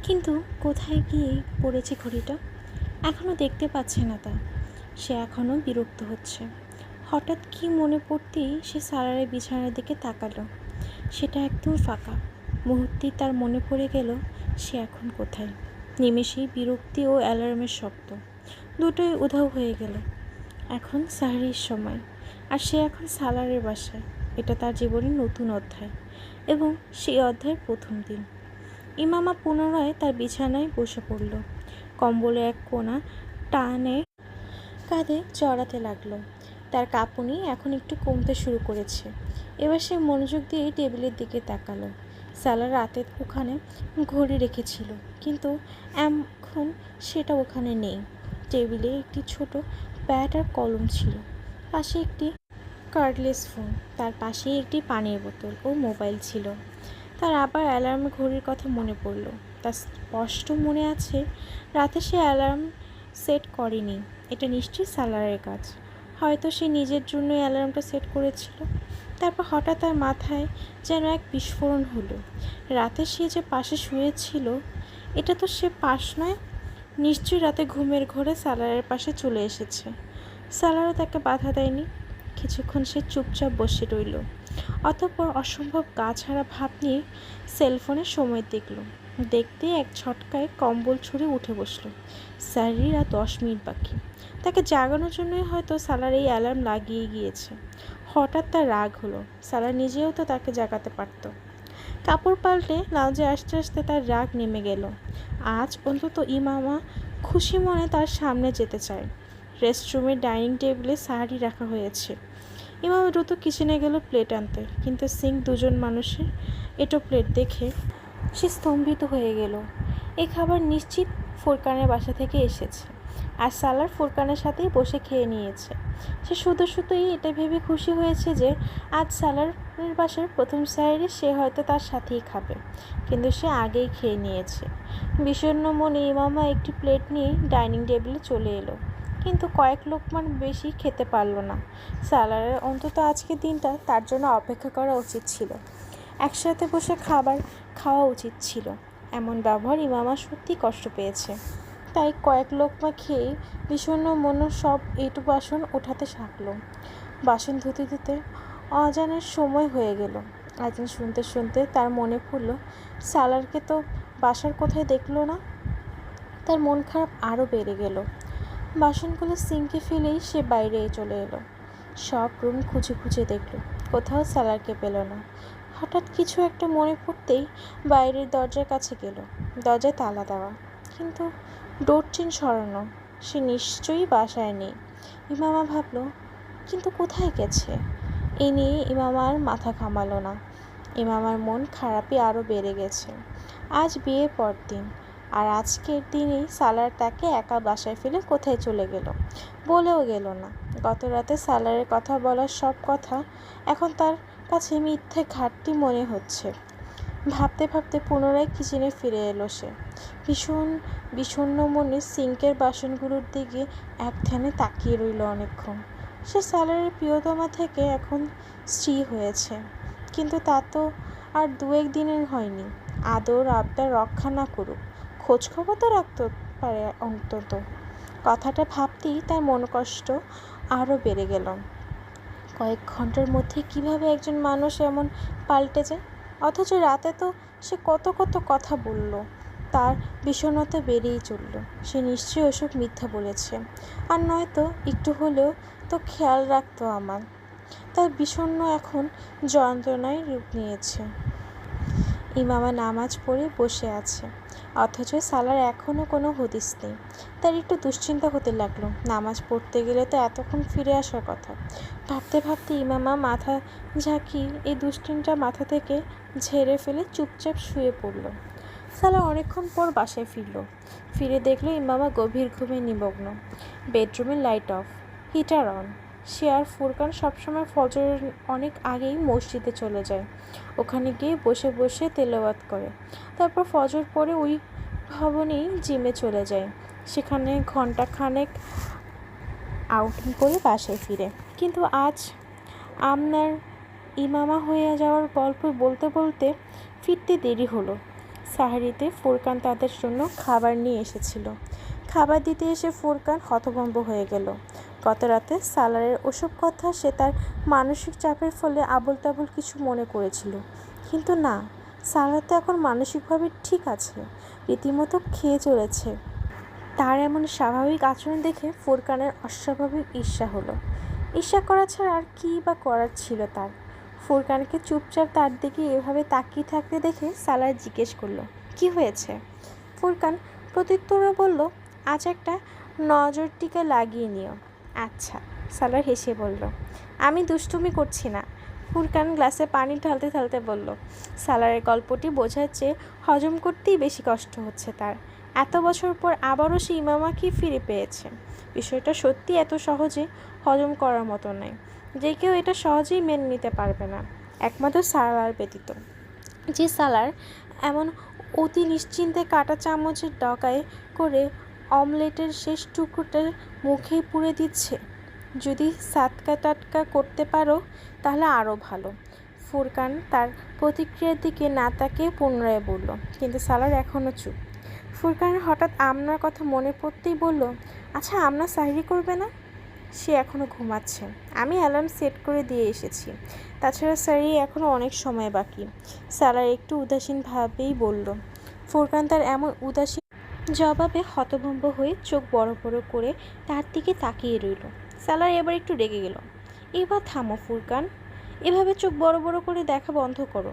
কিন্তু কোথায় গিয়ে পড়েছে ঘড়িটা, এখনও দেখতে পাচ্ছে না তা। সে এখনও বিরক্ত হচ্ছে। হঠাৎ কি মনে পড়তেই সে সারারের বিছানার দিকে তাকালো। সেটা একদম ফাঁকা। মুহূর্তেই তার মনে পড়ে গেল সে এখন কোথায়। নিমেষেই বিরক্তি ও অ্যালার্মের শব্দ দুটোই উধাও হয়ে গেল। এখন সাহারির সময়, আর সে এখন সালারের বাসায়। এটা তার জীবনের নতুন অধ্যায়, এবং সেই অধ্যায়ের প্রথম দিন। ইমামা পুনরায় তার বিছানায় বসে পড়ল। কম্বলে এক কোণা টানে কাঁধে চড়াতে লাগলো। তার কাঁপুনি এখন একটু কমতে শুরু করেছে। এবার সে মনোযোগ দিয়ে টেবিলের দিকে তাকালো। সালার রাতে ওখানে ঘড়ি রেখেছিল, কিন্তু এখন সেটা ওখানে নেই। টেবিলে একটি ছোট প্যাড আর কলম ছিল, পাশে একটি কার্ডলেস ফোন, তার পাশেই একটি পানির বোতল ও মোবাইল ছিল। তার আবার অ্যালার্ম ঘড়ির কথা মনে পড়ল। তার স্পষ্ট মনে আছে রাতে সে অ্যালার্ম সেট করেনি। এটা নিশ্চয়ই সালারের কাজ। হয়তো সে নিজের জন্যই অ্যালার্মটা সেট করেছিল। তারপর হঠাৎ তার মাথায় যেন এক বিস্ফোরণ হলো। রাতে সে যে পাশে শুয়েছিল, এটা তো সে পাশ নয়। নিশ্চয়ই রাতে ঘুমের ঘোরে সালারের পাশে চলে এসেছে। সালারও তাকে বাধা দেয়নি। কিছুক্ষণ সে চুপচাপ বসে রইল। অতঃপর অসম্ভব গা ছাড়া ভাব নিয়ে সেলফোনে সময় দেখল। দেখতে এক ঝটকায় কম্বল ছুঁড়ে উঠে বসল। স্যারের আর 10 মিনিট বাকি। তাকে জাগানোর জন্যই হয়তো সালার এই অ্যালার্ম লাগিয়ে গিয়েছে। হঠাৎ তার রাগ হলো। সালার নিজেও তো তাকে জাগাতে পারত। কাপড় পাল্টে লাউঞ্জে আসতে আসতে তার রাগ নেমে গেল। আজ অন্তত ইমামা খুশি মনে তার সামনে যেতে চায়। রেস্টরুমের ডাইনিং টেবিলে সাহারি রাখা হয়েছে। ইমামা দ্রুত কিচেনে গেল প্লেট আনতে, কিন্তু সিং দুজন মানুষের এটো প্লেট দেখে সে স্তম্ভিত হয়ে গেল। এই খাবার নিশ্চিত ফুরকানের বাসা থেকে এসেছে, আর সালার ফুরকানের সাথেই বসে খেয়ে নিয়েছে। সে শুধুই এটা ভেবে খুশি হয়েছে যে আজ সালারের বাসার প্রথম সাহারি সে হয়তো তার সাথেই খাবে, কিন্তু সে আগেই খেয়ে নিয়েছে। বিষণ্ণ মনে ইমামা একটি প্লেট নিয়ে ডাইনিং টেবিলে চলে এলো, কিন্তু কয়েক লোকমান বেশি খেতে পারল না। সালারের অন্তত আজকের দিনটা তার জন্য অপেক্ষা করা উচিত ছিল। একসাথে বসে খাবার খাওয়া উচিত ছিল। এমন ব্যবহার ইমামা সত্যি কষ্ট পেয়েছে। তাই কয়েক লোকমা খেয়ে বিষণ্ণ মনে সব এঁটো বাসন ওঠাতে থাকলো। বাসন ধুতে ধুতে আজানের সময় হয়ে গেল। আজান শুনতে শুনতে তার মনে পড়ল সালারকে তো বাসার কোথায় দেখলো না। তার মন খারাপ আরও বেড়ে গেল। বাসনগুলো সিঙ্কে ফেলেই সে বাইরে চলে এলো। সব রুম খুঁজে খুঁজে দেখল, কোথাও সালারকে পেল না। হঠাৎ কিছু একটা মনে পড়তেই বাইরের দরজার কাছে গেল। দরজায় তালা দেওয়া, কিন্তু ডোর চেন সরানো। সে নিশ্চয়ই বাসায় নেই। ইমামা ভাবল, কিন্তু কোথায় গেছে? এই নিয়ে ইমামার মাথা ঘামালো না। ইমামার মন খারাপই আরও বেড়ে গেছে। আজ বিয়ের পর দিন, আর আজকের দিনেই সালার তাকে একা বাসায় ফেলে কোথায় চলে গেল, বলেও গেল না। গত রাতে সালারের কথা বলার সব কথা এখন তার কাছে মিথ্যে ঘাটতি মনে হচ্ছে। ভাবতে ভাবতে পুনরায় কিচেনে ফিরে এলো সে। বিষণ্ণ মনে সিঙ্কের বাসনগুলোর দিকে এক ধ্যানে তাকিয়ে রইল অনেকক্ষণ। সে সালারের প্রিয়তমা থেকে এখন স্ত্রী হয়েছে, কিন্তু তা তো আর 2-1 দিনের হয়নি। আদর আবদার রক্ষা না করুক, খোঁজখবর তো রাখতে পারে অন্তত। কথাটা ভাবতেই তার মনকষ্ট আরও বেড়ে গেল। কয়েক ঘন্টার মধ্যে কিভাবে একজন মানুষ এমন পাল্টে যায়? অথচ রাতে তো সে কত কত কথা বলল। তার বিষণ্ণতা বেড়েই চলল। সে নিশ্চয়ই ওসব মিথ্যা বলেছে, আর নয়তো একটু হলেও তো খেয়াল রাখতো আমার। তার বিষণ্ণ এখন যন্ত্রণায় রূপ নিয়েছে। ইমামা নামাজ পড়ে বসে আছে, অথচ সালার এখনও কোনো হদিস নেই। তার একটু দুশ্চিন্তা হতে লাগলো। নামাজ পড়তে গেলে তো এতক্ষণ ফিরে আসার কথা। ভাবতে ভাবতে ইমামা মাথা ঝাঁকিয়ে এই দুশ্চিন্তা মাথা থেকে ঝেড়ে ফেলে চুপচাপ শুয়ে পড়ল। সালা অনেকক্ষণ পর বাসায় ফিরে দেখলো ইমামা গভীর ঘুমে নিমগ্ন। বেডরুমের লাইট অফ, হিটার অন। সে আর ফুরকান সবসময় ফজরের অনেক আগেই মসজিদে চলে যায়। ওখানে গিয়ে বসে বসে তেলাওয়াত করে। তারপর ফজর পরে ওই ভবনেই জিমে চলে যায়। সেখানে ঘন্টাখানেক আউটিং করে বাসায় ফিরে। কিন্তু আজ আমনার ইমামা হয়ে যাওয়ার গল্প বলতে বলতে ফিরতে দেরি হলো। সাহারিতে ফুরকান তাদের জন্য খাবার নিয়ে এসেছিল। খাবার দিতে এসে ফুরকান হতভম্ব হয়ে গেল। গত রাতে সালারের ওসব কথা সে তার মানসিক চাপের ফলে আবোল তাবোল কিছু মনে করেছিল, কিন্তু না, সালার তো এখন মানসিকভাবে ঠিক আছে, রীতিমতো খেয়ে চলেছে। তার এমন স্বাভাবিক আচরণ দেখে ফুরকানের অস্বাভাবিক ঈর্ষা হলো। ঈর্ষা করা ছাড়া আর কী বা করার ছিল তার? ফুরকানকে চুপচাপ তার দিকে এভাবে তাকিয়ে থাকতে দেখে সালার জিজ্ঞেস করলো, কি হয়েছে? ফুরকান প্রত্যুত্তরে বলল, আজ একটা নজর টিকা লাগিয়ে নিও। আচ্ছা, সালার হেসে বলল, আমি দুষ্টুমি করছি না। ফুরকান গ্লাসে পানি ঢালতে ঢালতে বলল, সালারের গল্পটি বোঝার চেয়ে হজম করতেই বেশি কষ্ট হচ্ছে তার। এত বছর পর আবারও সে ইমামাকে ফিরে পেয়েছে। বিষয়টা সত্যি এত সহজে হজম করার মতো নয়। যে কেউ এটা সহজেই মেনে নিতে পারবে না, একমাত্র সালার ব্যতীত। যে সালার এমন অতি নিশ্চিন্তে কাঁটা চামচের ডগায় করে অমলেটের শেষ টুকরোটা মুখেই পুড়ে দিচ্ছে। যদি সাতকা টাটকা করতে পারো তাহলে আরও ভালো। ফুরকান তার প্রতিক্রিয়ার দিকে না তাকিয়ে পুনরায় বলল, কিন্তু সালার এখনও চুপ। ফুরকানের হঠাৎ আমনার কথা মনে পড়তেই বলল, আচ্ছা আমনা সাহরি করবে না? সে এখনও ঘুমাচ্ছে। আমি অ্যালার্ম সেট করে দিয়ে এসেছি। তাছাড়া সাহরি এখনও অনেক সময় বাকি। সালার একটু উদাসীনভাবেই বলল। ফুরকান তার এমন উদাসীন জবাবে হতভম্ব হয়ে চোখ বড় বড় করে তার দিকে তাকিয়ে রইল। সালার এবার একটু রেগে গেল। এবার থামো ফুরকান, এভাবে চোখ বড় বড় করে দেখা বন্ধ করো।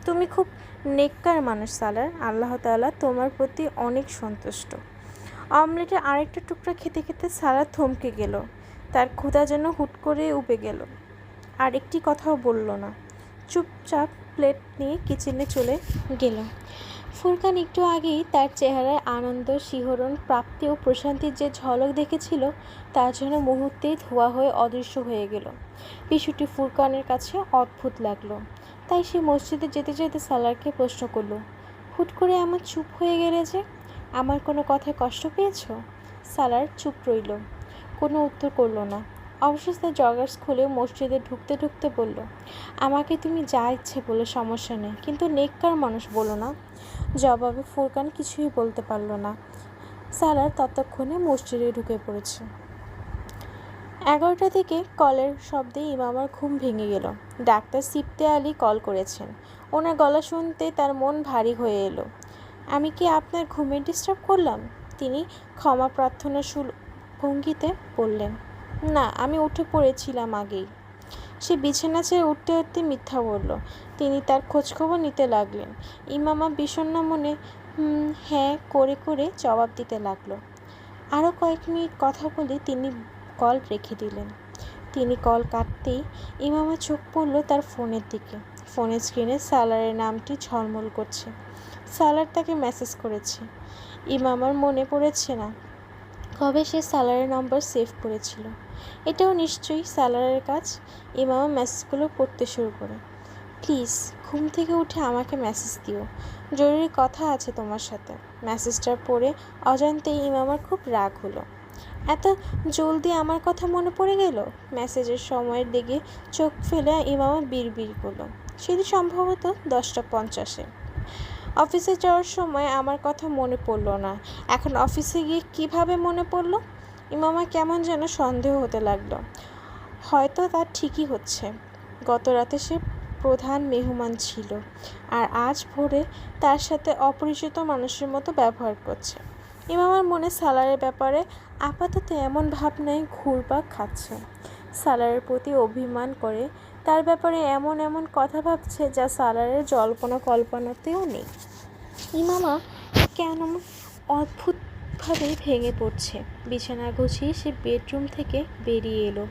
তুমি খুব নেককার মানুষ সালার, আল্লাহ তাআলা তোমার প্রতি অনেক সন্তুষ্ট। অমলেটের আরেকটা টুকরা খেতে খেতে সালার থমকে গেল। তার ক্ষুধা যেন হুট করে উবে গেল। আর একটি কথাও বলল না, চুপচাপ প্লেট নিয়ে কিচেনে চলে গেল। ফুরকান একটু আগেই তার চেহারায় আনন্দ, শিহরণ, প্রাপ্তি ও প্রশান্তির যে ঝলক দেখেছিল তা যেন মুহূর্তেই ধোয়া হয়ে অদৃশ্য হয়ে গেল। বিষয়টি ফুরকানের কাছে অদ্ভুত লাগলো। তাই সে মসজিদে যেতে যেতে সালারকে প্রশ্ন করল, হুট করে এমন চুপ হয়ে গেলে যে? আমার কোনো কথায় কষ্ট পেয়েছ? সালার চুপ রইল, কোনো উত্তর করল না। অবশেষে জগার্স খুলে মসজিদে ঢুকতে ঢুকতে বলল, আমাকে তুমি যা ইচ্ছে বলো, সমস্যা নেই, কিন্তু নেককার মানুষ বলো না। জবাবে ফুরকান কিছুই বলতে পারল না। সালার ততক্ষণে মসজিদে ঢুকে পড়েছে। 11টার দিকে কলের শব্দে ইমামার ঘুম ভেঙে গেল। ডাক্তার সিফতে আলী কল করেছেন। ওনার গলা শুনতে তার মন ভারী হয়ে এলো। আমি কি আপনার ঘুমে ডিস্টার্ব করলাম? তিনি ক্ষমা প্রার্থনার ভঙ্গিতে বললেন, না, আমি উঠে পড়েছিলাম আগেই। সে বিছানা ছেড়ে উঠতে উঠতে মিথ্যা বলল। তিনি তার খোঁজখবর নিতে লাগলেন। ইমামা বিষণ্ণ মনে হ্যাঁ করে করে জবাব দিতে লাগলো। আরও কয়েক মিনিট কথা বলে তিনি কল রেখে দিলেন। তিনি কল কাটতেই ইমামা চোখ পড়ল তার ফোনের দিকে। ফোনের স্ক্রিনে সালারের নামটি ঝলমল করছে। সালার তাকে মেসেজ করেছে। ইমামার মনে পড়েছে না কবে সে সালারের নম্বর সেভ করেছিল। এটাও নিশ্চয়ই সালারের কাজ। ইমামা মেসেজগুলো পড়তে শুরু করে, প্লিজ ঘুম থেকে উঠে আমাকে মেসেজ দিও, জরুরি কথা আছে তোমার সাথে। মেসেজটা পড়ে অজান্তেই ইমামার খুব রাগ হলো। এত জলদি আমার কথা মনে পড়ে গেল? মেসেজের সময়ের দিকে চোখ ফেলে ইমামা বিড়বিড় করলো, সেটি সম্ভবত 10:50। অফিসে যাওয়ার সময় আমার কথা মনে পড়লো না, এখন অফিসে গিয়ে কিভাবে মনে পড়লো? ইমামা কেমন যেন সন্দেহ হতে লাগলো। হয়তো তার ঠিকই হচ্ছে। গত রাতে সে প্রধান মেহমান ছিল, আর আজ ভোরে তার সাথে অপরিচিত মানুষের মতো ব্যবহার করছে। ইমামার মনে সালারের ব্যাপারে আপাতত এমন ভাবনায় ঘুরপাক খাচ্ছে। সালারের প্রতি অভিমান করে তার ব্যাপারে এমন এমন কথা ভাবছে যা সালারের জল্পনা কল্পনাতেও নেই। ইমামা কেন অদ্ভুতভাবে ভেঙে পড়ছে। বিছানা গুছিয়ে সে বেডরুম থেকে বেরিয়ে এলো।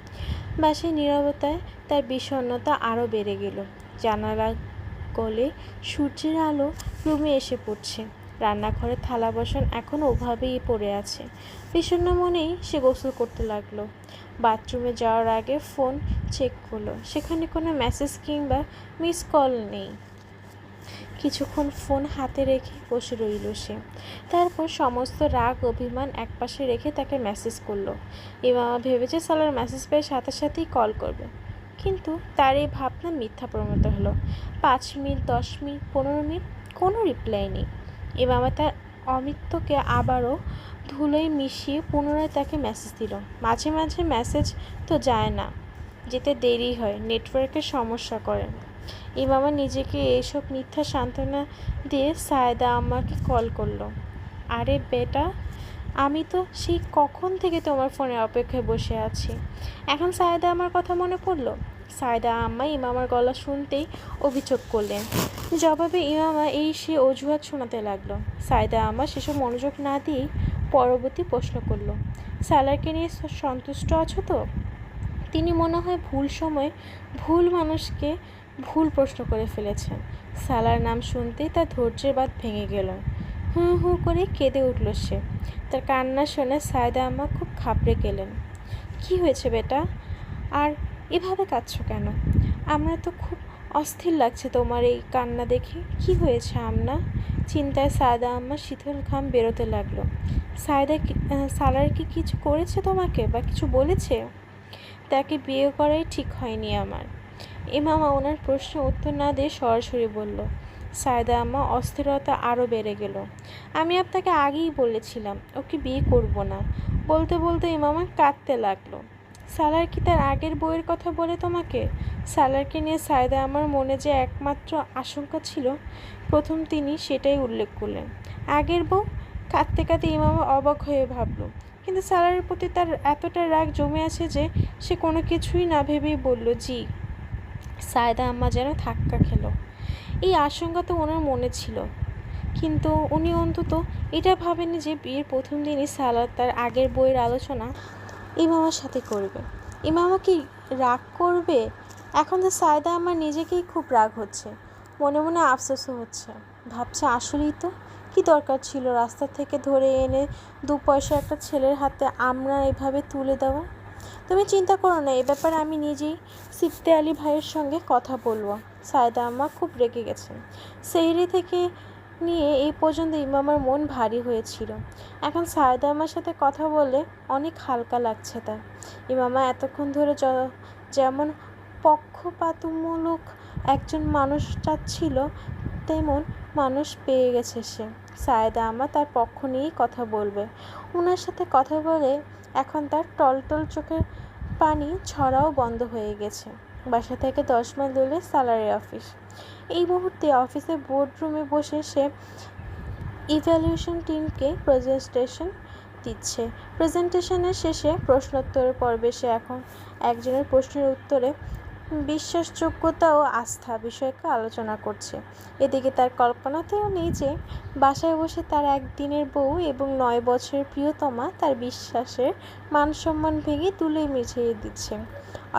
বাসায় নীরবতায় তার বিষণ্ণতা আরও বেড়ে গেল। জানালা গলে সূর্যের আলো রুমে এসে পড়ছে। রান্নাঘরে থালা বাসন এখনও ওভাবেই পড়ে আছে। বিষণ্ণ মনেই সে গোসল করতে লাগলো। বাথরুমে যাওয়ার আগে ফোন চেক করলো, সেখানে কোনো মেসেজ কিংবা মিস কল নেই। কিছুক্ষণ ফোন হাতে রেখে বসে রইল সে। তারপর সমস্ত রাগ অভিমান একপাশে রেখে তাকে মেসেজ করলো। ইমামা ভেবেছে সালার মেসেজ পেয়ে সাথে সাথেই কল করবে, কিন্তু তার এই ভাবনা মিথ্যা প্রমাণিত হলো। 5 মিনিট, 10 মিনিট, 15 মিনিট কোনো রিপ্লাই নেই। ইমামা তার অমিত্যকে আবারও ধুলোয় মিশিয়ে পুনরায় তাকে মেসেজ দিল। মাঝে মাঝে মেসেজ তো যায় না, যেতে দেরি হয়, নেটওয়ার্কের সমস্যা করে। ইমামা নিজেকে এইসব মিথ্যা সান্ত্বনা দিয়ে সায়েদা আম্মাকে কল করলো। আরে বেটা, আমি তো সেই কখন থেকে তোমার ফোনে অপেক্ষায় বসে আছি। এখন সায়েদা আমার কথা মনে পড়লো। সায়েদা আম্মা ইমামার গলা শুনতেই অভিযোগ করলেন। জবাবে ইমামা সে অজুহাত শোনাতে লাগলো। সায়েদা আম্মা সেসব মনোযোগ না দিয়েই পরবর্তী প্রশ্ন করলো, সালারকে নিয়ে সন্তুষ্ট আছো তো? তিনি মনে হয় ভুল সময়ে ভুল মানুষকে ভুল প্রশ্ন করে ফেলেছেন। সালার নাম শুনতেই তার ধৈর্যের বাঁধ ভেঙে গেল। হু হু করে কেঁদে উঠল সে। তার কান্না শুনে সায়েদা আম্মা খুব ঘাবড়ে গেলেন। কি হয়েছে বেটা, আর এভাবে কাঁদছো কেন? আমরা তো খুব অস্থির লাগছে তোমার এই কান্না দেখে। কি হয়েছে আম্মা? চিন্তায় সায়েদা আম্মা শীতল ঘাম বেরোতে লাগলো। সালার কি কিছু করেছে তোমাকে, বা কিছু বলেছে? তাকে বিয়ে করাই ঠিক হয়নি আমার। ইমামা ওনার প্রশ্নের উত্তর না দিয়ে সরাসরি বলল। সায়েদা আম্মা অস্থিরতা আরও বেড়ে গেল। আমি আপনাকে আগেই বলেছিলাম ওকে বিয়ে করব না। বলতে বলতে ইমামা কাঁদতে লাগলো। সালার কি তার আগের বউয়ের কথা বলে তোমাকে? সালারকে নিয়ে সায়েদা আমার মনে যে একমাত্র আশঙ্কা ছিল, প্রথম তিনি সেটাই উল্লেখ করলেন। আগের বউ? কাঁদতে কাঁদতে ইমামা অবাক হয়ে ভাবল। কিন্তু সালারের প্রতি তার এতটা রাগ জমে আছে যে সে কোনো কিছুই না ভেবেই বলল, জি। সায়েদা আম্মা যেন ধাক্কা খেল। এই আশঙ্কা তো ওনার মনে ছিল, কিন্তু উনি অন্তত এটা ভাবেননি যে বিয়ের প্রথম দিনই সালার তার আগের বইয়ের আলোচনা ইমামার সাথে করবে। ইমামা কি রাগ করবে? এখন তো সায়েদা আমার নিজেকেই খুব রাগ হচ্ছে, মনে মনে আফসোসও হচ্ছে। ভাবছে আসলেই তো কি দরকার ছিল রাস্তা থেকে ধরে এনে 2 পয়সা একটা ছেলের হাতে আমরা এভাবে তুলে দেওয়া। তুমি চিন্তা করো না, এ ব্যাপারে আমি নিজেই সিফতে আলী ভাইয়ের সঙ্গে কথা বলবো। সায়েদা আম্মা খুব রেগে গেছেন। সেহরি থেকে নিয়ে এই পর্যন্ত ইমামার মন ভারী হয়েছিল। এখন সায়েদা আম্মার সাথে কথা বলে অনেক হালকা লাগছে তার। ইমামা এতক্ষণ ধরে যেমন পক্ষপাতমূলক একজন মানুষ চাচ্ছিল, তেমন মানুষ পেয়ে গেছে সে। সায়েদা আম্মা তার পক্ষ নিয়েই কথা বলবে। ওনার সাথে কথা বলে এখন তার টলটল চোখের পানি ছড়াও বন্ধ হয়ে গেছে। বাসা থেকে 10 মাইল দূরে সালারের অফিস। এই মুহূর্তে অফিসের বোর্ডরুমে বসে সে ইভ্যালুয়েশন টিমকে প্রেজেন্টেশন দিচ্ছে। প্রেজেন্টেশনের শেষে প্রশ্নোত্তরের পর্বে সে এখন একজনের প্রশ্নের উত্তরে বিশ্বাসযোগ্যতা ও আস্থা বিষয়কে আলোচনা করছে। এদিকে তার কল্পনাতেও নেই যে বাসায় বসে তার একদিনের বউ এবং 9 বছরের প্রিয়তমা তার বিশ্বাসের মানসম্মান ভেঙে তুলে মিছিয়ে দিচ্ছে।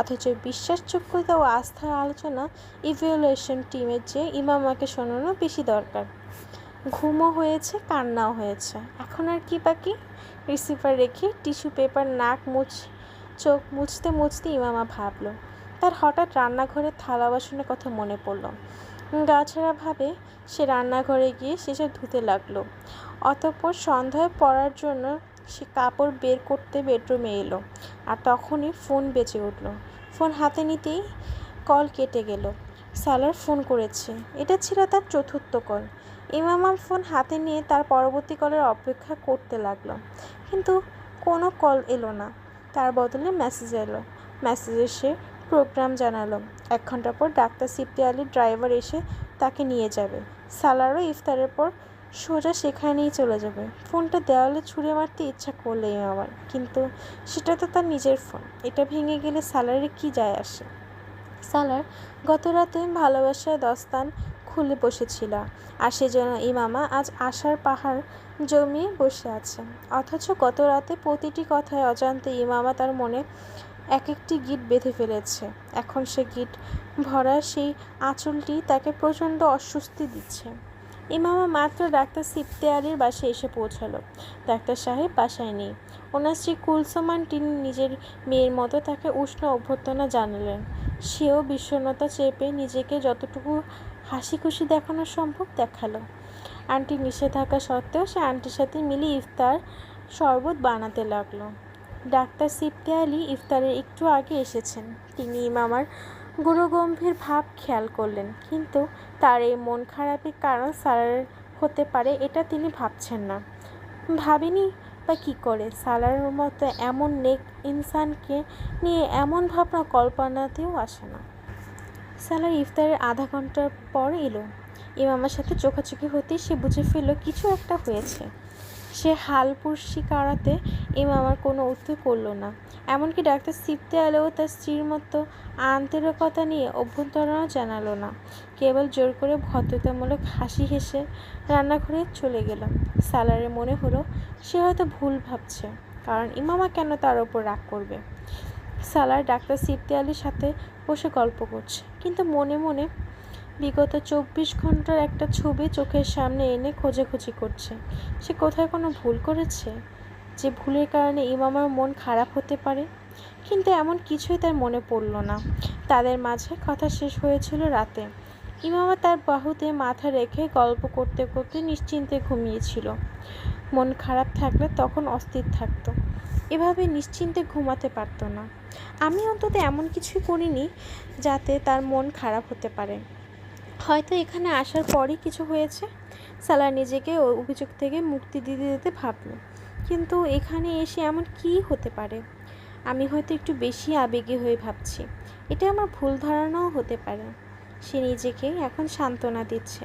অথচ বিশ্বাসযোগ্যতা ও আস্থার আলোচনা ইভ্যালুয়েশন টিমের চেয়ে ইমামাকে শোনানো বেশি দরকার। ঘুমও হয়েছে, কান্নাও হয়েছে, এখন আর কি বাকি? রিসিভার রেখে টিস্যু পেপার চোখ মুছতে মুছতে ইমামা ভাবল। তার হঠাৎ রান্নাঘরের থালা বাসনের কথা মনে পড়ল। গাছাড়াভাবে সে রান্নাঘরে গিয়ে সেসব ধুতে লাগলো। অতঃপর সন্ধ্যায় পড়ার জন্য সে কাপড় বের করতে বেডরুমে এলো, আর তখনই ফোন বেজে উঠল। ফোন হাতে নিতেই কল কেটে গেল। সালার ফোন করেছে। এটা ছিল তার চতুর্থ কল। ইমামা ফোন হাতে নিয়ে তার পরবর্তী কলের অপেক্ষা করতে লাগলো, কিন্তু কোনো কল এলো না। তার বদলে মেসেজ এলো। মেসেজে সে প্রোগ্রাম জানালো 1 ঘন্টা পর ডাক্তার সিফতে আলীর ড্রাইভার এসে তাকে নিয়ে যাবে। সালারও ইফতারের পর সোজা সেখানেই চলে যাবে। ফোনটা দেওয়ালে ছুঁড়ে মারতে ইচ্ছা করলে আমার, কিন্তু সেটা তো তার নিজের ফোন। এটা ভেঙে গেলে সালারে কি যায় আসে? সালার গত রাতে ভালোবাসার দস্তান খুলে বসেছিল, আর সেজন্য ইমামা আজ আশার পাহাড় জমিয়ে বসে আছে। অথচ গত রাতে প্রতিটি কথায় অজান্তে ইমামা তার মনে এক একটি গিট বেঁধে ফেলেছে। এখন সে গিট ভরা সেই আঁচলটি তাকে প্রচণ্ড অস্বস্তি দিচ্ছে। ইমামা মাত্র ডাক্তার সিফতে আলীর বাসায় এসে পৌঁছালো। ডাক্তার সাহেব বাসায় নেই। ওনার স্ত্রী কুলসুমান তিনি নিজের মেয়ের মতো তাকে উষ্ণ অভ্যর্থনা জানালেন। সেও বিষণ্ণতা চেপে নিজেকে যতটুকু হাসি খুশি দেখানো সম্ভব দেখালো। আন্টির নিষেধাজ্ঞা সত্ত্বেও সে আন্টির সাথে মিলে ইফতার শরবত বানাতে লাগলো। ডাক্তার সিফতে আলী ইফতারের একটু আগে এসেছেন। তিনি ইমামার গুরুগম্ভীর ভাব খেয়াল করলেন, কিন্তু তার এই মন খারাপের কারণ সালার হতে পারে এটা তিনি ভাবছেন না। ভাবিনি বা কী করে? সালারের মতো এমন নেক ইনসানকে নিয়ে এমন ভাবনা কল্পনাতেও আসে না। সালার ইফতারের আধা ঘন্টার পর এলো। ইমামার সাথে চোখাচোখি হতেই সে বুঝে ফেলল কিছু একটা হয়েছে। সে হালপুর্ষি কাড়াতে ইমামার কোনো উত্তর করল না। এমনকি ডাক্তার সিফতে আলেও তার স্ত্রীর মতো আন্তরিকতা নিয়ে অভ্যন্তরণও জানালো না। কেবল জোর করে ভদ্রতামূলক হাসি হেসে রান্নাঘরে চলে গেল। সালারের মনে হলো সে হয়তো ভুল ভাবছে, কারণ ইমামা কেন তার ওপর রাগ করবে। সালার ডাক্তার সিফতে আলীর সাথে বসে গল্প করছে, কিন্তু মনে মনে বিগত 24 ঘন্টার একটা ছবি চোখের সামনে এনে খোঁজাখুঁজি করছে। সে কোথায় কোনো ভুল করেছে, যে ভুলের কারণে ইমামার মন খারাপ হতে পারে? কিন্তু এমন কিছুই তার মনে পড়ল না। তাদের মাঝে কথা শেষ হয়েছিল রাতে। ইমামা তার বাহুতে মাথা রেখে গল্প করতে করতে নিশ্চিন্তে ঘুমিয়েছিল। মন খারাপ থাকলে তখন অস্থির থাকতো, এভাবে নিশ্চিন্তে ঘুমাতে পারত না। আমি অন্তত এমন কিছুই করিনি যাতে তার মন খারাপ হতে পারে। হয়তো এখানে আসার পরই কিছু হয়েছে। সালার নিজেকে ওই অভিযোগ থেকে মুক্তি দিতে দিতে ভাবল, কিন্তু এখানে এসে এমন কী হতে পারে? আমি হয়তো একটু বেশি আবেগী হয়ে ভাবছি। এটা আমার ভুল ধারণাও হতে পারে। সে নিজেকে এখন সান্ত্বনা দিচ্ছে,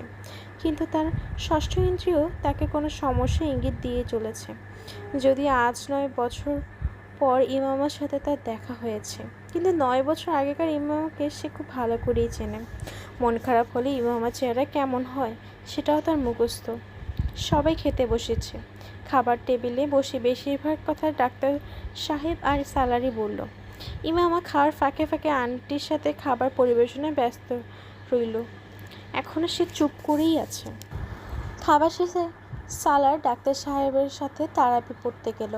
কিন্তু তার ষষ্ঠ ইন্দ্রিয় তাকে কোনো সমস্যা ইঙ্গিত দিয়ে চলেছে। যদি আজ 9 বছর পর ইমামার সাথে তার দেখা হয়েছে, কিন্তু 9 বছর আগেকার ইমামাকে সে খুব ভালো করেই চেনে। মন খারাপ হলে ইমামার চেহারা কেমন হয় সেটাও তার মুখস্থ। সবাই খেতে বসেছে। খাবার টেবিলে বসে বেশিরভাগ কথা ডাক্তার সাহেব আর সালারি বলল। ইমামা খাওয়ার ফাঁকে ফাঁকে আন্টির সাথে খাবার পরিবেশনে ব্যস্ত রইল। এখনও সে চুপ করেই আছে। খাবার শেষে সালার ডাক্তার সাহেবের সাথে তারাবি পড়তে গেল।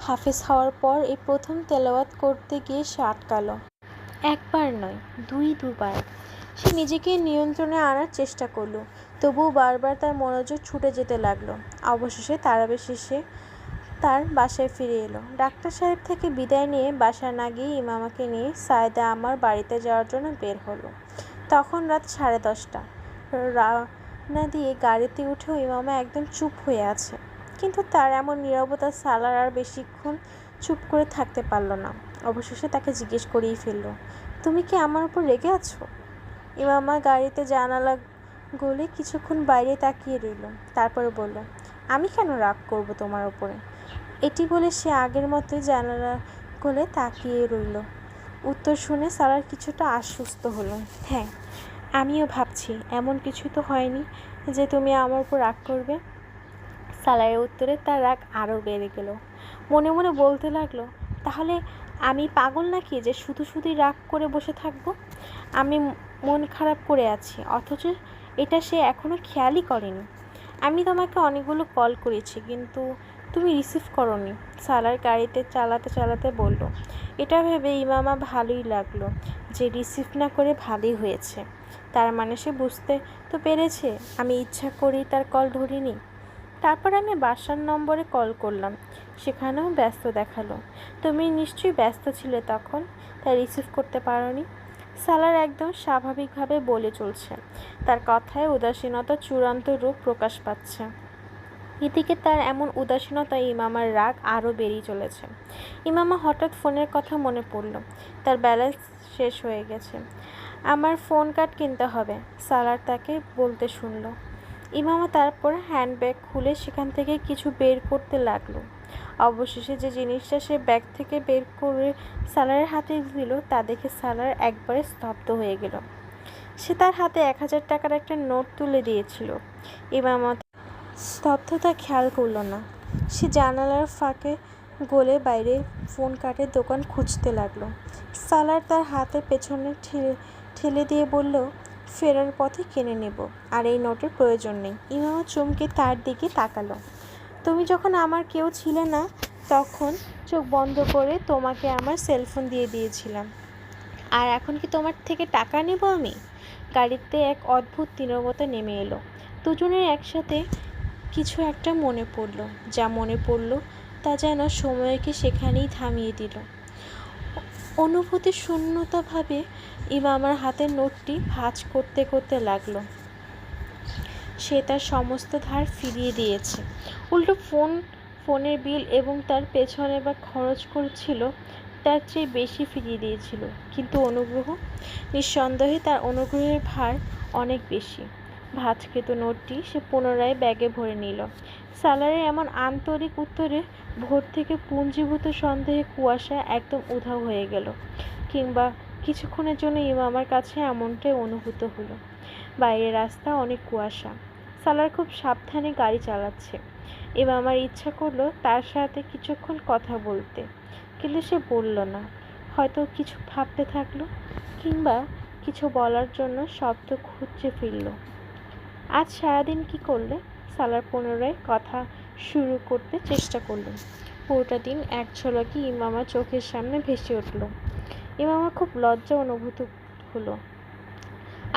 হাফেজ হওয়ার পর এই প্রথম তেলাওয়াত করতে গিয়ে সে আটকালো। একবার নয়, দুবার। সে নিজেকে নিয়ন্ত্রণে আনার চেষ্টা করলো, তবুও বারবার তার মনোযোগ ছুটে যেতে লাগলো। অবশেষে তারাবি শেষে তার বাসায় ফিরে এলো। ডাক্তার সাহেব থেকে বিদায় নিয়ে বাসা না গিয়ে ইমামাকে নিয়ে সায়েদা আমার বাড়িতে যাওয়ার জন্য বের হলো। তখন রাত 10:30। রওনা দিয়ে গাড়িতে উঠেও ইমামা একদম চুপ হয়ে আছে। কিন্তু তার এমন নীরবতা সালার আর বেশিক্ষণ চুপ করে থাকতে পারল না। অবশেষে তাকে জিজ্ঞেস করেই ফেলল, তুমি কি আমার উপর রেগে আছো? ইমামা গাড়িতে জানালা গলে কিছুক্ষণ বাইরে তাকিয়ে রইল, তারপরে বলল, আমি কেন রাগ করব তোমার উপরে? এটি বলে সে আগের মতোই জানালা গলে তাকিয়ে রইল। উত্তর শুনে সালার কিছুটা আশ্বস্ত হলো। হ্যাঁ, আমিও ভাবছি এমন কিছু তো হয়নি যে তুমি আমার উপর রাগ করবে। সালারের উত্তরে তার রাগ আরও বেড়ে গেল। মনে মনে বলতে লাগলো, তাহলে আমি পাগল নাকি যে শুধু শুধুই রাগ করে বসে থাকবো? আমি মন খারাপ করে আছি, অথচ এটা সে এখনও খেয়ালই করেনি। আমি তোমাকে অনেকগুলো কল করেছি, কিন্তু তুমি রিসিভ করোনি। সালার গাড়িতে চালাতে চালাতে বলল। এটা ভেবে ইমামা ভালোই লাগলো যে রিসিভ না করে ভালোই হয়েছে। তার মানে সে বুঝতে তো পেরেছে আমি ইচ্ছা করেই তার কল ধরিনি। তারপর আমি বাসার নম্বরে কল করলাম, সেখানেও ব্যস্ত দেখালো। তুমি নিশ্চয়ই ব্যস্ত ছিলে তখন, তাই রিসিভ করতে পারোনি। সালার একদম স্বাভাবিকভাবে বলে চলছে, তার কথায় উদাসীনতার চূড়ান্ত রূপ প্রকাশ পাচ্ছে। এদিকে তার এমন উদাসীনতায় ইমামার রাগ আরও বেড়েই চলেছে। ইমামা হঠাৎ ফোনের কথা মনে পড়ল। তার ব্যালেন্স শেষ হয়ে গেছে। আমার ফোন কার্ড কিনতে হবে, সালার তাকে বলতে শুনল। ইমামা তারপর হ্যান্ডব্যাগ খুলে সেখান থেকে কিছু বের করতে লাগলো। অবশেষে যে জিনিসটা সে ব্যাগ থেকে বের করে সালারের হাতে দিল, তা দেখে সালার একবারে স্তব্ধ হয়ে গেল। সে তার হাতে 1000 টাকার একটা নোট তুলে দিয়েছিল। ইমামা স্তব্ধতা খেয়াল করল না। সে জানালার ফাঁকে গলে বাইরে ফোন কার্ডের দোকান খুঁজতে লাগলো। সালার তার হাতে পেছনে ঠেলে দিয়ে বলল, ফেরার পথে কিনে নেব, আর এই নোটের প্রয়োজন নেই। ইমামা চমকে তার দিকে তাকালো। তুমি যখন আমার কেউ ছিলে না, তখন চোখ বন্ধ করে তোমাকে আমার সেলফোন দিয়ে দিয়েছিলাম, আর এখন কি তোমার থেকে টাকা নেব আমি? গাড়িতে এক অদ্ভুত নীরবতা নেমে এলো। দুজনের একসাথে কিছু একটা মনে পড়ল। যা মনে পড়ল তা যেন সময়কে সেখানেই থামিয়ে দিল। অনুভূতি শূন্যতাভাবে ইমামার হাতের নোটটি ভাঁজ করতে করতে লাগলো। সে তার সমস্ত ধার ফিরিয়ে দিয়েছে, উল্টো ফোনের বিল এবং তার পেছনে বা খরচ করেছিল তার চেয়ে বেশি ফিরিয়ে দিয়েছিল। কিন্তু নিঃসন্দেহে তার অনুগ্রহের ভার অনেক বেশি। ভাঁজকৃত নোটটি সে পুনরায় ব্যাগে ভরে নিল। সালারের এমন আন্তরিক উত্তরে ভোর থেকে পুঞ্জীভূত সন্দেহে কুয়াশা একদম উধাও হয়ে গেল, কিংবা কিছুক্ষণের জন্য ইমামার কাছে এমনটাই অনুভূত হলো। বাইরের রাস্তা অনেক কুয়াশা। সালার খুব সাবধানে গাড়ি চালাচ্ছে। ইমামার ইচ্ছা করলো তার সাথে কিছুক্ষণ কথা বলতে, কিন্তু সে বলল না। হয়তো কিছু ভাবতে থাকলো, কিংবা কিছু বলার জন্য শব্দ খুঁজতে ফিরল। আজ সারাদিন কি করলে? সালার পুনরায় কথা শুরু করতে চেষ্টা করলো। পুরোটা দিন এক ঝলকে ইমামার চোখের সামনে ভেসে উঠল। ইমামা খুব লজ্জা অনুভূত হলো।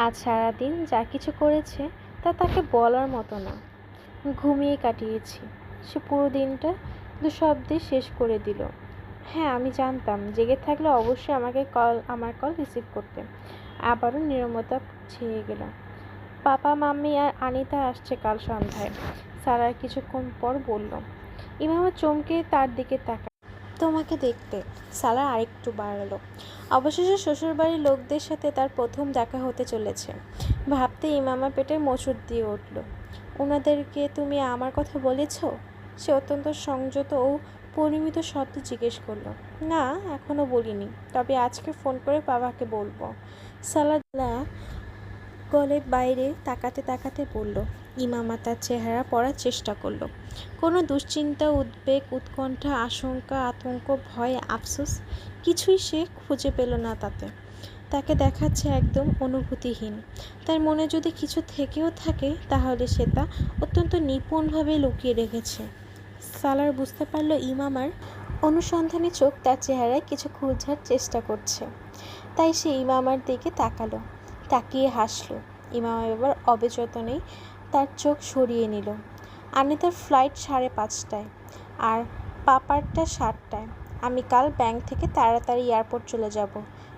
আজ সারাদিন যা কিছু করেছে তা তাকে বলার মতো না। ঘুমিয়ে কাটিয়েছি। সে পুরো দিনটা দুশব্দে শেষ করে দিল। হ্যাঁ, আমি জানতাম জেগে থাকলে অবশ্যই আমার কল রিসিভ করতে। আবারও নীরবতা ছেয়ে গেল। পাপা, মাম্মি আর আনিতা আসছে কাল সন্ধ্যায়, সারার কিছুক্ষণ পর বলল। ইমামা চমকে তার দিকে তাকায়। তোমাকে দেখতে। সালার আরেকটু বাড়ালো। অবশেষে শ্বশুরবাড়ির লোকদের সাথে তার প্রথম দেখা হতে চলেছে। ভাবতে ইমামা পেটে মোচড় দিয়ে উঠল। ওনাদেরকে তুমি আমার কথা বলেছ? সে অত্যন্ত সংযত ও পরিমিত শব্দে জিজ্ঞেস করল। না, এখনও বলিনি, তবে আজকে ফোন করে বাবাকে বলবো। সালাদা গলে বাইরে তাকাতে তাকাতে বলল। ইমামা তার চেহারা পড়ার চেষ্টা করলো। কোনো দুশ্চিন্তা, উদ্বেগ, উৎকণ্ঠা, আশঙ্কা, আতঙ্ক, ভয়, আফসোস কিছুই সে খুঁজে পেল না তাতে। তাকে দেখাচ্ছে একদম অনুভূতিহীন। তার মনে যদি কিছু থেকেও থাকে তাহলে সে তা অত্যন্ত নিপুণভাবে লুকিয়ে রেখেছে। সালার বুঝতে পারল ইমামার অনুসন্ধানী চোখ তার চেহারায় কিছু খোঁজার চেষ্টা করছে। তাই সে ইমামার দিকে তাকালো, তাকিয়ে হাসলো। ইমামা এবার অবেচেতনেই তার চোখ সরিয়ে নিল। আনিতার ফ্লাইট 5:30টায় আর পাপারটা 7টায়। আমি কাল ব্যাংক থেকে তাড়াতাড়ি এয়ারপোর্ট চলে যাব।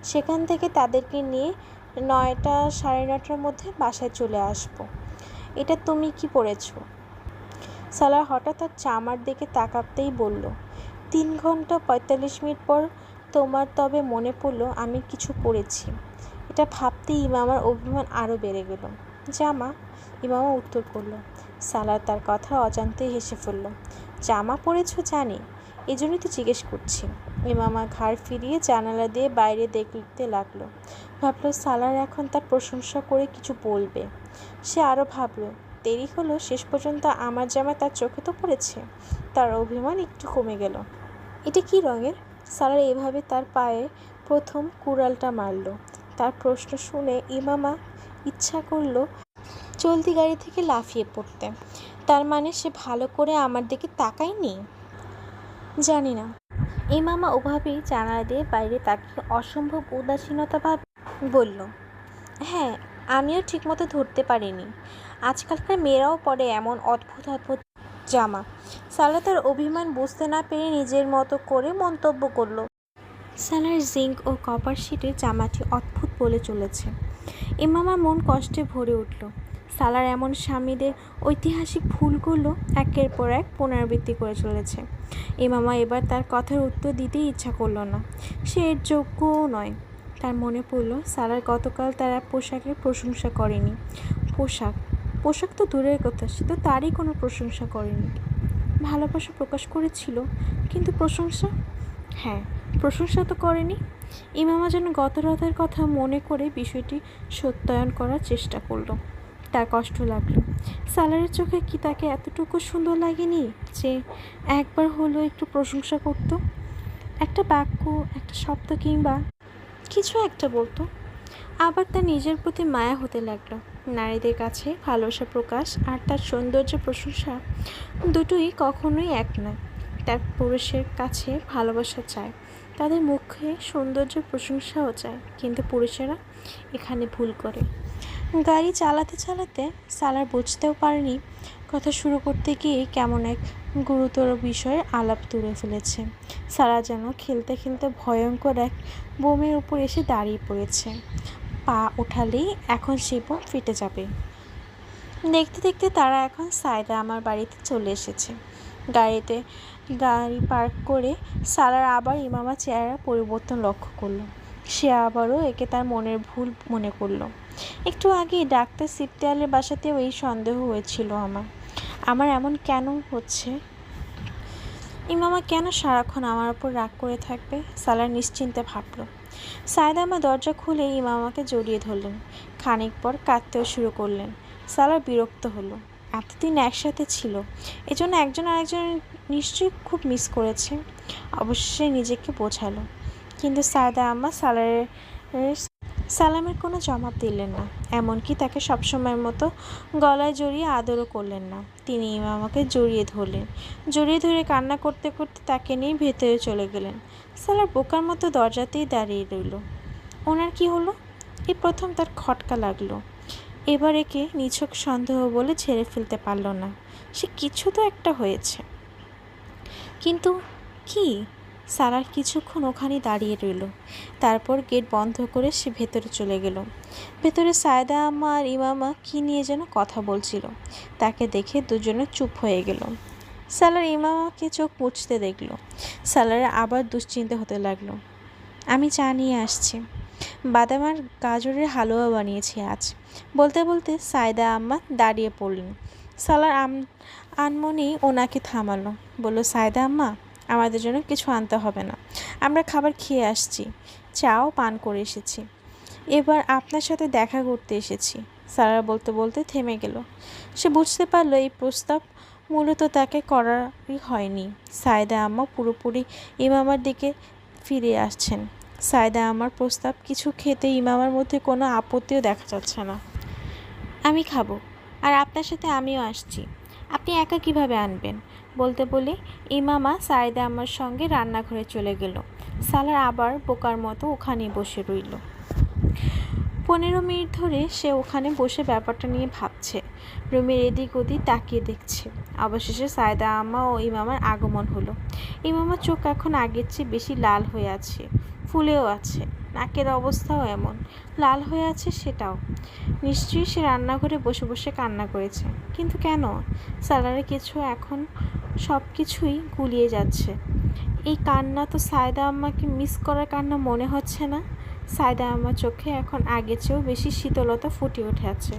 সেখান থেকে তাদেরকে নিয়ে 9টা, 9:30টার মধ্যে বাসায় চলে আসব। এটা তুমি কি পরেছ? সালার হঠাৎ তার জামার দিকে তাকাতেই বলল, 3 ঘন্টা 45 মিনিট পর তোমার তবে মনে পড়ল আমি কিছু পরেছি। এটা ভাবতেই ইমামার অভিমান আরও বেড়ে গেল। জামা? ইমামা উত্তর করল। সালার তার কথা অজান্তেই হেসে ফেলল। জামা পরেছ জানি, এই জন্যই তো জিজ্ঞেস করছি। ইমামা ঘাড় ফিরিয়ে জানালা দিয়ে বাইরে দেখতে লাগলো। ভাবলো সালার এখন তার প্রশংসা করে কিছু বলবে। সে আরও ভাবলো, দেরি হলো, শেষ পর্যন্ত আমার জামা তার চোখে তো পড়েছে। তার অভিমান একটু কমে গেল। এটা কি রঙের? সালার এভাবে তার পায়ে প্রথম কুড়ালটা মারল। তার প্রশ্ন শুনে ইমামা ইচ্ছা করলো চলতি গাড়ি থেকে লাফিয়ে পড়তে। তার মানে সে ভালো করে আমার দিকে তাকায়নি? জানি না। ইমামা ওভাবেই জানালা দিয়ে বাইরে তাকিয়ে অসম্ভব উদাসীনতাভাবে বলল, হ্যাঁ, আমিও ঠিকমতো ধরতে পারিনি। আজকালকার মেয়েরাও পরে এমন অদ্ভুত অদ্ভুত জামা। সালা তার অভিমান বুঝতে না পেরে নিজের মতো করে মন্তব্য করল, সালার জিঙ্ক ও কপার শিটের জামাটি অদ্ভুত বলে চলেছে। ইমামার মন কষ্টে ভরে উঠল। সালার এমন স্বামীদের ঐতিহাসিক ভুলগুলো একের পর এক পুনরাবৃত্তি করে চলেছে। ইমামা এবার তার কথার উত্তর দিতেই ইচ্ছা করল না। সে এর যোগ্যও নয়। তার মনে পড়ল সালার গতকাল তার পোশাকের প্রশংসা করেনি। পোশাক তো দূরের কথা, সে তো তারই কোনো প্রশংসা করেনি। ভালোবাসা প্রকাশ করেছিল, কিন্তু প্রশংসা? হ্যাঁ, প্রশংসা তো করেনি। ইমামা যেন গত রাতের কথা মনে করে বিষয়টি সত্যায়ন করার চেষ্টা করল। তার কষ্ট লাগলো। সালারের চোখে কি তাকে এতটুকু সুন্দর লাগেনি যে একবার হলো একটু প্রশংসা করত? একটা বাক্য, একটা শব্দ কিংবা কিছু একটা বলতো। আবার তার নিজের প্রতি মায়া হতে লাগলো। নারীদের কাছে ভালোবাসা প্রকাশ আর তার সৌন্দর্য প্রশংসা দুটোই কখনোই এক নয়। তার পুরুষের কাছে ভালোবাসা চায়, তাদের মুখে সৌন্দর্য প্রশংসাও চায়, কিন্তু পুরুষেরা এখানে ভুল করে। গাড়ি চালাতে চালাতে সালার বুঝতেও পারেনি কথা শুরু করতে গিয়ে কেমন এক গুরুতর বিষয়ে আলাপ তুলে ফেলেছে। সারা যেন খেলতে খেলতে ভয়ঙ্কর এক বোমের উপর এসে দাঁড়িয়ে পড়েছে। পা ওঠালেই এখন সে বোম ফেটে যাবে। দেখতে দেখতে তারা এখন সায়দা আমার বাড়িতে চলে এসেছে। গাড়ি পার্ক করে সারার আবার ইমামা চেহারা পরিবর্তন লক্ষ্য করলো। সে আবারও একে তার মনের ভুল মনে করলো। একটু আগে ডাক্তার সিফতেয়ালের বাসাতেও এই সন্দেহ হয়েছিল আমার এমন কেন হচ্ছে? ইমামা কেন সারাক্ষণ আমার ওপর রাগ করে থাকবে? সালার নিশ্চিন্তে ভাবল। সায়দা আমার দরজা খুলে ইমামাকে জড়িয়ে ধরলেন। খানিক পর কাঁদতেও শুরু করলেন। সালার বিরক্ত হলো। এতদিন একসাথে ছিল, এজন্য একজন আরেকজন নিশ্চয়ই খুব মিস করেছে। অবশ্যই নিজেকে বোঝালো। কিন্তু সায়দা আম্মা সালামের কোনো জবাব দিলেন না। এমনকি তাকে সবসময়ের মতো গলায় জড়িয়ে আদরও করলেন না। তিনি ইমামাকে জড়িয়ে ধরলেন। জড়িয়ে ধরে কান্না করতে করতে তাকে নিয়ে ভেতরে চলে গেলেন। সালার বোকার মতো দরজাতেই দাঁড়িয়ে রইল। ওনার কি হলো? এই প্রথম তার খটকা লাগলো। এবার একে নিছক সন্দেহ বলে ছেড়ে ফেলতে পারল না। সে কিছু তো একটা হয়েছে, কিন্তু কি? সারার কিছুক্ষণ ওখানে দাঁড়িয়ে রইল। তারপর গেট বন্ধ করে সে ভেতরে চলে গেল। ভেতরে সায়দা আম্মা আর ইমামা কি নিয়ে যেন কথা বলছিল। তাকে দেখে দুজনে চুপ হয়ে গেল। সালার ইমামাকে চোখ মুছতে দেখল। সালারের আবার দুশ্চিন্তা হতে লাগলো। আমি চা নিয়ে আসছি। বাদাম আর গাজরের হালুয়া বানিয়েছি আজ। বলতে বলতে সায়দা আম্মা দাঁড়িয়ে পড়লেন। সালার আনমনি ওনাকে থামালো। বলল, সায়দা আম্মা, আমাদের জন্য কিছু আনতে হবে না, আমরা খাবার খেয়ে আসছি, চাও পান করে এসেছি। এবার আপনার সাথে দেখা করতে এসেছি। সারা বলতে বলতে থেমে গেল। সে বুঝতে পারল এই প্রস্তাব মূলত তাকে করারই হয়নি। সায়দা আম্মা পুরোপুরি ইমামার দিকে ফিরে আসছেন। সায়দা আম্মার প্রস্তাব কিছু খেতে ইমামার মধ্যে কোনো আপত্তিও দেখা যাচ্ছে না। আমি খাবো, আর আপনার সাথে আমিও আসছি। আপনি একা কিভাবে আনবেন? বলতে বলে ইমামা সায়দা আম্মার সঙ্গে রান্নাঘরে চলে গেল। সালার আবার বোকার মতো ওখানেই বসে রইল। 15 মিনিট ধরে সে ওখানে বসে ব্যাপারটা নিয়ে ভাবছে। রুমের এদিক ওদিক তাকিয়ে দেখছে। অবশেষে সায়দা আম্মা ও ইমামার আগমন হলো। ইমামার চোখ এখন আগের চেয়ে বেশি লাল হয়ে আছে, ফুলেও আছে। নাকের অবস্থাও এমন লাল হয়ে আছে। সেটাও নিশ্চয়ই সে রান্নাঘরে বসে বসে কান্না করেছে। কিন্তু কেন? সালারের কিছু এখন সব কিছুই গুলিয়ে যাচ্ছে। এই কান্না তো সায়দা আম্মাকে মিস করার কান্না মনে হচ্ছে না। সায়দা আম্মার চোখে এখন আগের চেয়েও বেশি শীতলতা ফুটে উঠে আছে।